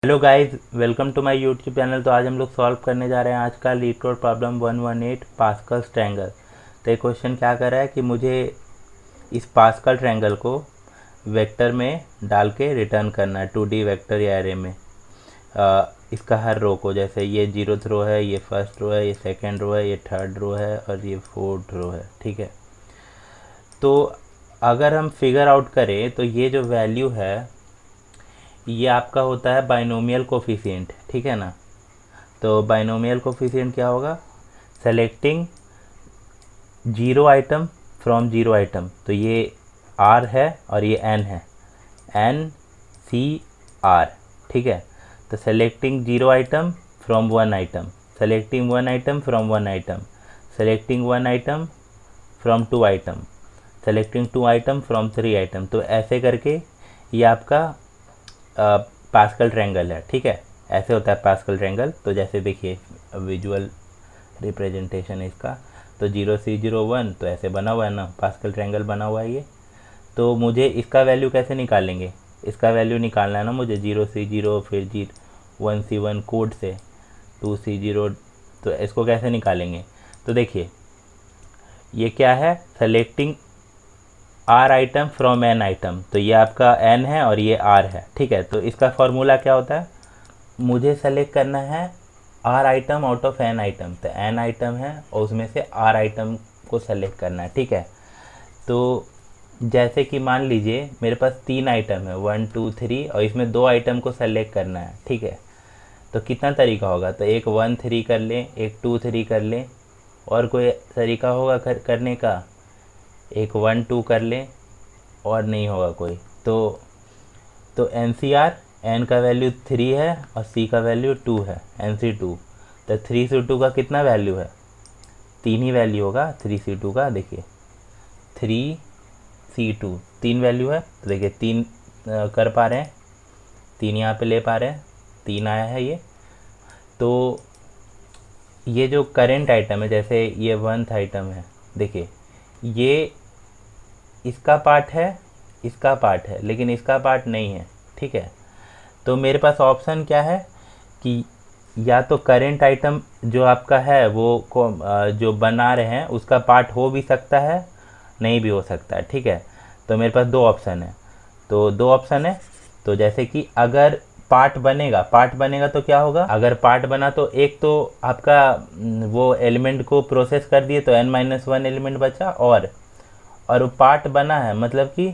Hello guys, welcome to my YouTube channel. तो आज हम लोग सॉल्व करने जा रहे हैं आज का leet code problem 118 pascal triangle. तो ये क्वेश्चन क्या कर रहा है कि मुझे इस पास्कल ट्रायंगल को वेक्टर में डाल के रिटर्न करना है 2D वेक्टर या एरे में। इसका हर रो को, जैसे ये 0th रो है, ये फर्स्ट रो है, ये सेकेंड रो है, ये थर्ड रो है और ये फोर्थ रो है। ठीक है, तो अगर हम फिगर आउट करें तो ये जो वैल्यू है ये आपका होता है बाइनोमियल कोफिशिएंट। ठीक है ना। तो बाइनोमियल कोफिशिएंट क्या होगा? Selecting zero item from zero item. तो ये आर है और ये एन है, एन सी आर। ठीक है, तो selecting zero item from one item, selecting one item from one item, selecting one item from two item, selecting two item from three item. तो ऐसे करके ये आपका पास्कल ट्रायंगल है। ठीक है, ऐसे होता है पास्कल ट्रायंगल। तो जैसे देखिए विजुअल रिप्रेजेंटेशन है इसका। तो 0 C 0 1 तो ऐसे बना हुआ है ना, पास्कल ट्रायंगल बना हुआ है ये। तो मुझे इसका वैल्यू कैसे निकालेंगे? इसका वैल्यू निकालना है ना मुझे 0 C 0, फिर 1 C 1 कोड से 2 C 0। तो इसको कैसे निकालेंगे? तो देखिए ये क्या है, selecting r item from n item. तो ये आपका एन है और ये आर है। ठीक है, तो इसका फॉर्मूला क्या होता है? मुझे सेलेक्ट करना है r item out of n item. तो एन आइटम है और उसमें से आर आइटम को सेलेक्ट करना है। ठीक है, तो जैसे कि मान लीजिए मेरे पास तीन आइटम है, 1 2 3, और इसमें दो आइटम को सेलेक्ट करना है। ठीक है, तो कितना तरीका होगा? तो एक 1 3 कर लें, एक 2 3 कर लें, और कोई तरीका होगा करने का? एक 1 2 कर लें, और नहीं होगा कोई। तो एन सी आर, एन का वैल्यू 3 है और सी का वैल्यू 2 है, एन सी 2। तो 3 से 2 का कितना वैल्यू है? तीन ही वैल्यू होगा 3 से 2 का। देखिए 3 C 2 तीन वैल्यू है। तो देखिए तीन कर पा रहे हैं, तीन यहाँ पे ले पा रहे हैं, तीन आया है ये। तो ये जो करेंट आइटम है, जैसे ये 1th आइटम है, देखिए ये इसका पार्ट है, इसका पार्ट है, लेकिन इसका पार्ट नहीं है। ठीक है, तो मेरे पास ऑप्शन क्या है कि या तो करेंट आइटम जो आपका है वो जो बना रहे हैं उसका पार्ट हो भी सकता है, नहीं भी हो सकता है। ठीक है, तो मेरे पास दो ऑप्शन है। तो दो ऑप्शन है, तो जैसे कि अगर पार्ट बनेगा, पार्ट बनेगा तो क्या होगा? अगर पार्ट बना तो एक तो आपका वो एलिमेंट को प्रोसेस कर दिए तो n-1 एलिमेंट बचा, और वो पार्ट बना है, मतलब कि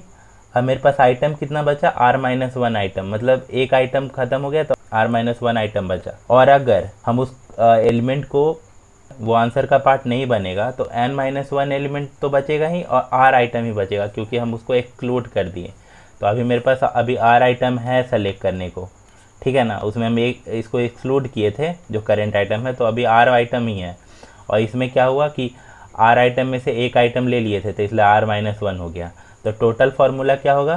अब मेरे पास आइटम कितना बचा? r-1 आइटम, मतलब एक आइटम खत्म हो गया तो r-1 आइटम बचा। और अगर हम उस एलिमेंट को, वो आंसर का पार्ट नहीं बनेगा तो n-1 एलिमेंट तो बचेगा ही और r आइटम ही बचेगा, क्योंकि हम उसको एक्सक्लूड कर दिए। तो अभी मेरे पास अभी r आइटम है सेलेक्ट करने को। ठीक है ना, उसमें हम एक इसको एक्सक्लूड किए थे जो करेंट आइटम है, तो अभी r आइटम ही है। और इसमें क्या हुआ कि r आइटम में से एक आइटम ले लिए थे तो इसलिए r-1 हो गया। तो टोटल फार्मूला क्या होगा?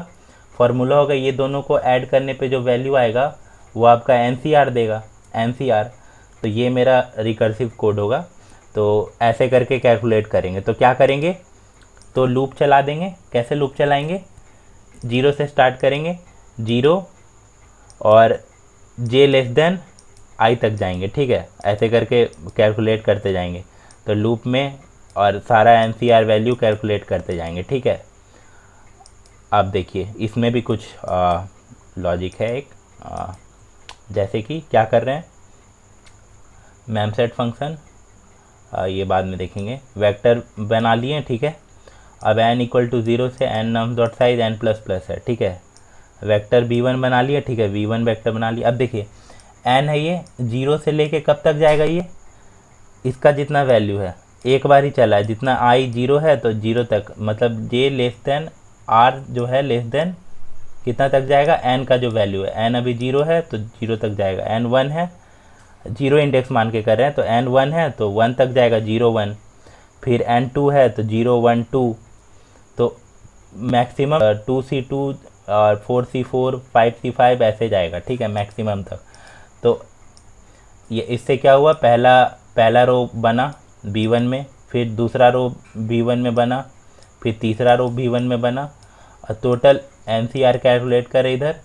फार्मूला होगा ये दोनों को ऐड करने पे जो वैल्यू आएगा वो आपका NCR देगा, NCR। तो ये मेरा रिकर्सिव कोड होगा। तो ऐसे करके कैलकुलेट करेंगे। तो क्या करेंगे? तो लूप चला देंगे। कैसे लूप चलाएंगे? 0 से स्टार्ट करेंगे, 0 और j<i तक जाएंगे। ठीक है, ऐसे करके कैलकुलेट करते जाएंगे। तो लूप में और सारा NCR वैल्यू कैलकुलेट करते जाएंगे। ठीक है, अब देखिए इसमें भी कुछ लॉजिक है एक। जैसे कि क्या कर रहे हैं, मैम सेट फंक्शन, ये बाद में देखेंगे। वेक्टर बना लिए, ठीक है। अब n = 0 से n nums dot size n plus plus है। ठीक है, वेक्टर v1 बना लिया। ठीक है, v1 वेक्टर बना लिया। अब देखिए n है, ये 0 से लेके कब तक जाएगा? ये इसका जितना वैल्यू है एक बार ही चला है, जितना i 0 है तो 0 तक, मतलब j लेस देन r जो है लेस देन कितना तक जाएगा? n का जो वैल्यू है, n अभी 0 है तो 0 तक जाएगा। n 1 है, 0 इंडेक्स मान के कर रहे हैं, तो n 1 है तो 1 तक जाएगा, 0 1। फिर n 2 है तो 0 1 2। तो मैक्सिमम 2 C 2 और 4 C 4 5 C 5 ऐसे जाएगा। ठीक है, मैक्सिमम तक। तो ये इससे क्या हुआ? पहला रो बना b1 में, फिर दूसरा रो b1 में बना, फिर तीसरा रो b1 में बना, और टोटल NCR कैलकुलेट करें इधर,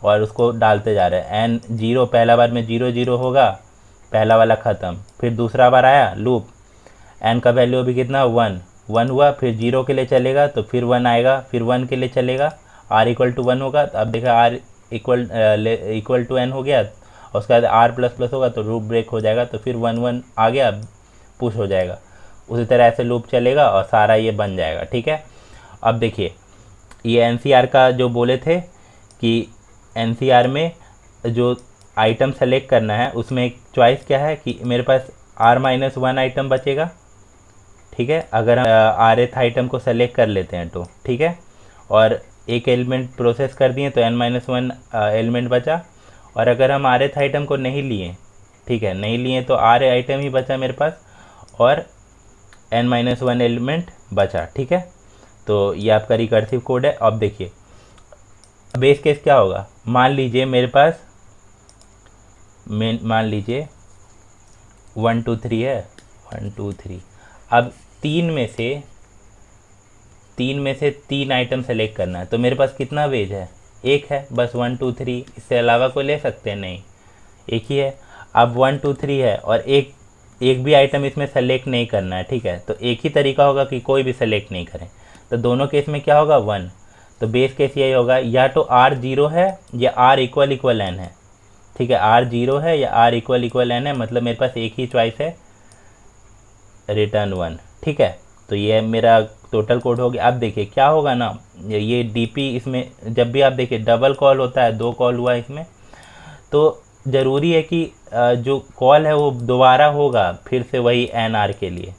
और उसको डालते जा रहे हैं। एन जीरो, पहला बार में 0 0 होगा, पहला वाला ख़त्म। फिर दूसरा बार आया लूप, एन का वैल्यू अभी कितना 1 1 हुआ, फिर 0 के लिए चलेगा तो फिर 1 आएगा, फिर 1 के लिए चलेगा, आर इक्वल टू 1 होगा। तो अब देखा आर इक्वल टू एन हो गया, और उसके बाद आर प्लस प्लस होगा तो लूप ब्रेक हो जाएगा, तो फिर 1 1 आ गया, पुश हो जाएगा। उसी तरह ऐसे लूप चलेगा और सारा ये बन जाएगा। ठीक है, अब देखिए ये एनसीआर का जो बोले थे कि एनसीआर में जो आइटम सेलेक्ट करना है उसमें एक चॉइस क्या है कि मेरे पास r-1 आइटम बचेगा। ठीक है, अगर हम rth आइटम को सेलेक्ट कर लेते हैं तो ठीक है, और एक एलिमेंट प्रोसेस कर दिए तो n-1 एलिमेंट बचा। और अगर हम rth आइटम को नहीं लिए, ठीक है, नहीं लिए तो r आइटम ही बचा मेरे पास और n-1 एलिमेंट बचा। ठीक है, तो ये आपका रिकर्सिव कोड है। अब देखिए बेस केस क्या होगा, मान लीजिए मेरे पास मान लीजिए 1 2 3 है, 1 2 3। अब तीन में से तीन आइटम सेलेक्ट करना है, तो मेरे पास कितना वेज है, एक है बस 1 2 3, इससे अलावा कोई ले सकते हैं नहीं, एक ही है। अब 1 2 3 है और एक भी आइटम इसमें सेलेक्ट नहीं करना है। ठीक है, तो एक ही तरीका होगा कि कोई भी सेलेक्ट नहीं करें, तो दोनों केस में क्या होगा 1। तो बेस केस यही होगा, या तो r 0 है या r इक्वल इक्वल n है। ठीक है, r 0 है या r इक्वल इक्वल n है, मतलब मेरे पास एक ही चॉइस है, रिटर्न 1। ठीक है, तो ये मेरा टोटल कोड हो गया। अब देखिए क्या होगा ना, ये डीपी इसमें जब भी आप देखिए डबल कॉल होता है, 2 कॉल हुआ इसमें, तो ज़रूरी है कि जो कॉल है वो दोबारा होगा फिर से वही एन आर के लिए।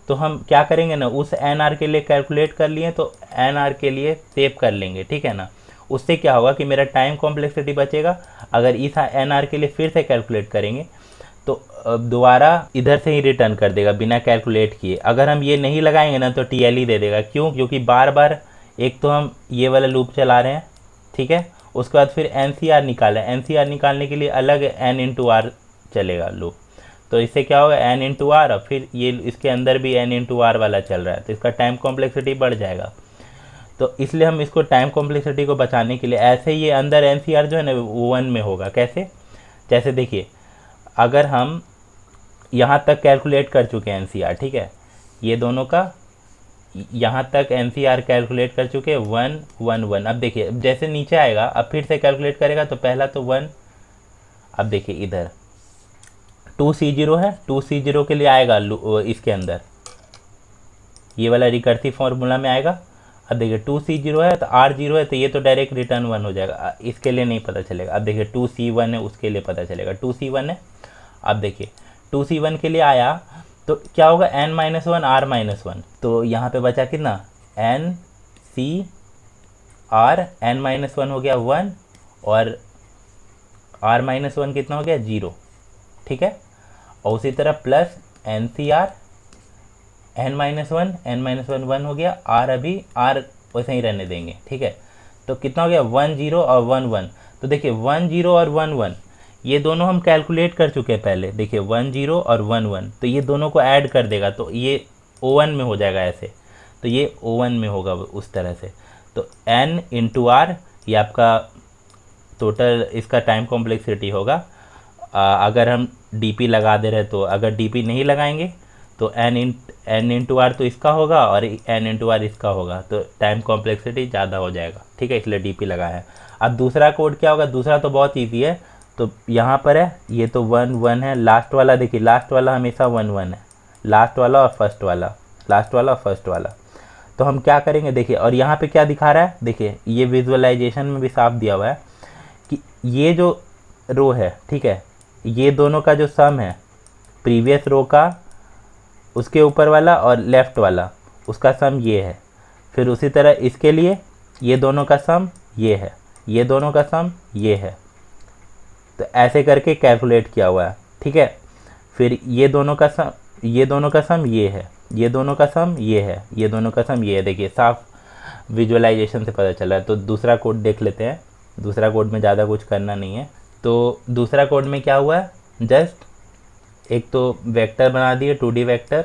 तो हम क्या करेंगे ना, उस एन आर के लिए कैलकुलेट कर लिए तो एन आर के लिए सेव कर लेंगे। ठीक है ना, उससे क्या होगा कि मेरा टाइम कॉम्प्लेक्सिटी बचेगा। अगर इस एन आर के लिए फिर से कैलकुलेट करेंगे तो दोबारा इधर से ही रिटर्न कर देगा बिना कैलकुलेट किए। अगर हम ये नहीं लगाएंगे ना तो टी एल ही दे देगा। क्यों? क्योंकि बार बार एक तो हम ये वाला लूप चला रहे हैं, ठीक है, उसके बाद फिर एन सी आर निकालें, एन सी आर निकालने के लिए अलग एन इंटू आर चलेगा लूप। तो इससे क्या होगा, एन इंटू आर, और फिर ये इसके अंदर भी एन इंटू आर वाला चल रहा है, तो इसका टाइम कॉम्प्लेक्सिटी बढ़ जाएगा। तो इसलिए हम इसको टाइम कॉम्प्लेक्सिटी को बचाने के लिए ऐसे ये अंदर एन सी आर जो है ना वो 1 में होगा। कैसे? जैसे देखिए अगर हम यहाँ तक कैलकुलेट कर चुके हैं एन सी आर, ठीक है, ये दोनों का यहाँ तक एन सी आर कैलकुलेट कर चुके 1 1 1। अब देखिए जैसे नीचे आएगा अब फिर से कैलकुलेट करेगा तो पहला तो 1। अब देखिए इधर 2C0 है, 2C0 के लिए आएगा इसके अंदर ये वाला रिकर्सिव फॉर्मूला में आएगा। अब देखिए 2C0 है तो R0 है, तो ये तो डायरेक्ट रिटर्न 1 हो जाएगा, इसके लिए नहीं पता चलेगा। अब देखिए 2C1 है, उसके लिए पता चलेगा 2C1 है। अब देखिए 2C1 के लिए आया तो क्या होगा, n-1 r-1, तो यहाँ पे बचा कितना, n c r, n-1 हो गया 1 और r-1 कितना हो गया 0। ठीक है, और उसी तरह plus N C R, n-1 n-1 1 हो गया, r अभी r वैसे ही रहने देंगे। ठीक है, तो कितना हो गया 1 0 और 1 1। तो देखिए 1 0 और 1 1 ये दोनों हम कैलकुलेट कर चुके हैं पहले। देखिए 1 0 और 1 1, तो ये दोनों को ऐड कर देगा तो ये O1 में हो जाएगा ऐसे, तो ये O1 में होगा उस तरह से। तो n इंटू आर ये आपका टोटल इसका टाइम कॉम्प्लेक्सिटी होगा। अगर हम DP लगा दे रहे तो, अगर DP नहीं लगाएंगे तो n इंटू आर तो इसका होगा और n इंटू आर इसका होगा, तो टाइम कॉम्प्लेक्सिटी ज़्यादा हो जाएगा। ठीक है, इसलिए DP लगाया है। अब दूसरा कोड क्या होगा, दूसरा तो बहुत ईजी है। तो यहाँ पर है ये तो 1 1 है, लास्ट वाला देखिए, लास्ट वाला हमेशा 1 1 है, लास्ट वाला और फर्स्ट वाला, लास्ट वाला और फर्स्ट वाला। तो हम क्या करेंगे देखिए, और यहाँ पे क्या दिखा रहा है, देखिए ये विजुअलाइजेशन में भी साफ दिया हुआ है कि ये जो रो है, ठीक है, ये दोनों का जो सम है, प्रीवियस रो का उसके ऊपर वाला और लेफ़्ट वाला उसका सम ये है। फिर उसी तरह इसके लिए ये दोनों का सम ये है, ये दोनों का सम ये है। तो ऐसे करके कैलकुलेट किया हुआ है। ठीक है, फिर ये दोनों का सम, ये दोनों का सम ये है, ये दोनों का सम ये है, ये दोनों का सम ये है। देखिए साफ विजुअलाइजेशन से पता चला है। तो दूसरा कोड देख लेते हैं। दूसरा कोड में ज़्यादा कुछ करना नहीं है। तो दूसरा कोड में क्या हुआ है, जस्ट एक तो वेक्टर बना दिए 2D वेक्टर,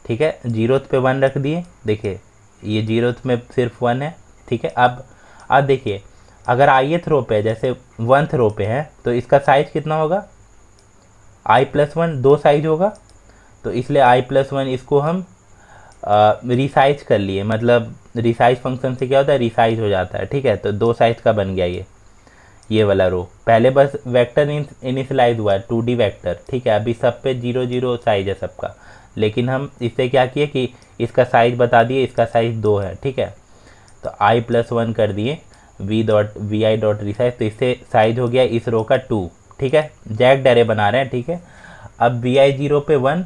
ठीक है, 0th पे 1 रख दिए। देखिए ये 0th में सिर्फ 1 है। ठीक है, अब देखिए अगर ith रो पे है, जैसे 1th रो पे है, तो इसका साइज कितना होगा, i+1 दो साइज होगा, तो इसलिए i+1 इसको हम रिसाइज कर लिए, मतलब रिसाइज फंक्शन से क्या होता है, रिसाइज हो जाता है, ठीक है। तो दो साइज का बन गया ये वाला रो। पहले बस वेक्टर इनिशियलाइज हुआ है 2D वेक्टर, ठीक है। अभी सब पे 0 0 साइज है सबका, लेकिन हम इससे क्या किए कि इसका साइज बता दिए, इसका साइज 2 है, ठीक है। तो i+1 कर दिए vi डॉट रिसाइज, तो इससे साइज हो गया इस रो का 2, ठीक है। जैक्ड एरे बना रहे हैं, ठीक है। अब vi0 पे 1,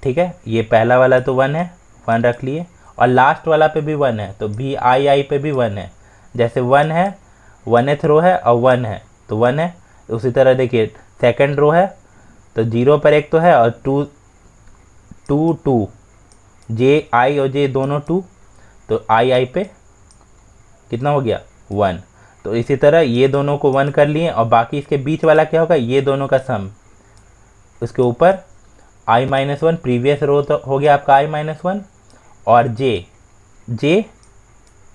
ठीक है, ये पहला वाला तो 1 है, 1 रख लिए, और लास्ट वाला पे भी 1 है, तो vi पे भी 1 है। जैसे 1 है, 1th रो है और 1 है तो 1 है। उसी तरह देखिए सेकंड रो है, तो 0 पर एक तो है, और 2 2 2 जे आई और जे दोनों 2, तो आई पे कितना हो गया 1। तो इसी तरह ये दोनों को 1 कर लिए, और बाकी इसके बीच वाला क्या होगा, ये दोनों का सम, उसके ऊपर i-1 प्रीवियस रो तो हो गया आपका i-1, और जे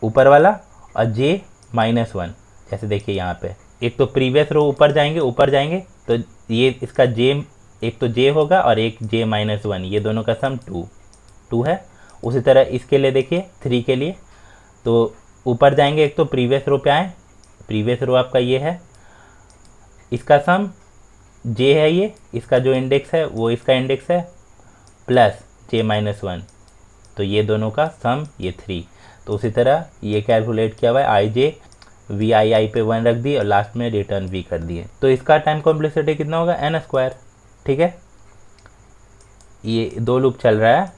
ऊपर वाला और j-1। जैसे देखिए यहाँ पे एक तो प्रीवियस रो ऊपर जाएंगे तो ये इसका एक तो j होगा और एक j-1, ये दोनों का सम 2 है। उसी तरह इसके लिए देखिए 3 के लिए, तो ऊपर जाएंगे, एक तो प्रीवियस रो पे आए, प्रीवियस रो आपका ये है, इसका सम j है, ये इसका जो इंडेक्स है वो इसका इंडेक्स है, प्लस j-1, तो ये दोनों का सम ये 3। तो उसी तरह ये कैलकुलेट किया हुआ है, आई जे vi पे 1 रख दिए और लास्ट में रिटर्न v कर दिए। तो इसका टाइम कॉम्प्लेक्सिटी कितना होगा, n², ठीक है। ये 2 लूप चल रहा है,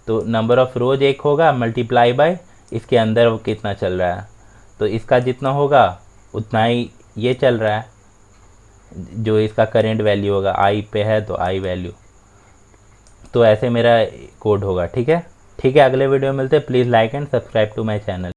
तो नंबर ऑफ रोज 1 होगा मल्टीप्लाई बाय इसके अंदर वो कितना चल रहा है, तो इसका जितना होगा उतना ही ये चल रहा है, जो इसका करेंट वैल्यू होगा i पे है तो i वैल्यू। तो ऐसे मेरा कोड होगा, ठीक है। अगले वीडियो में मिलते हैं। Please like and subscribe to my channel.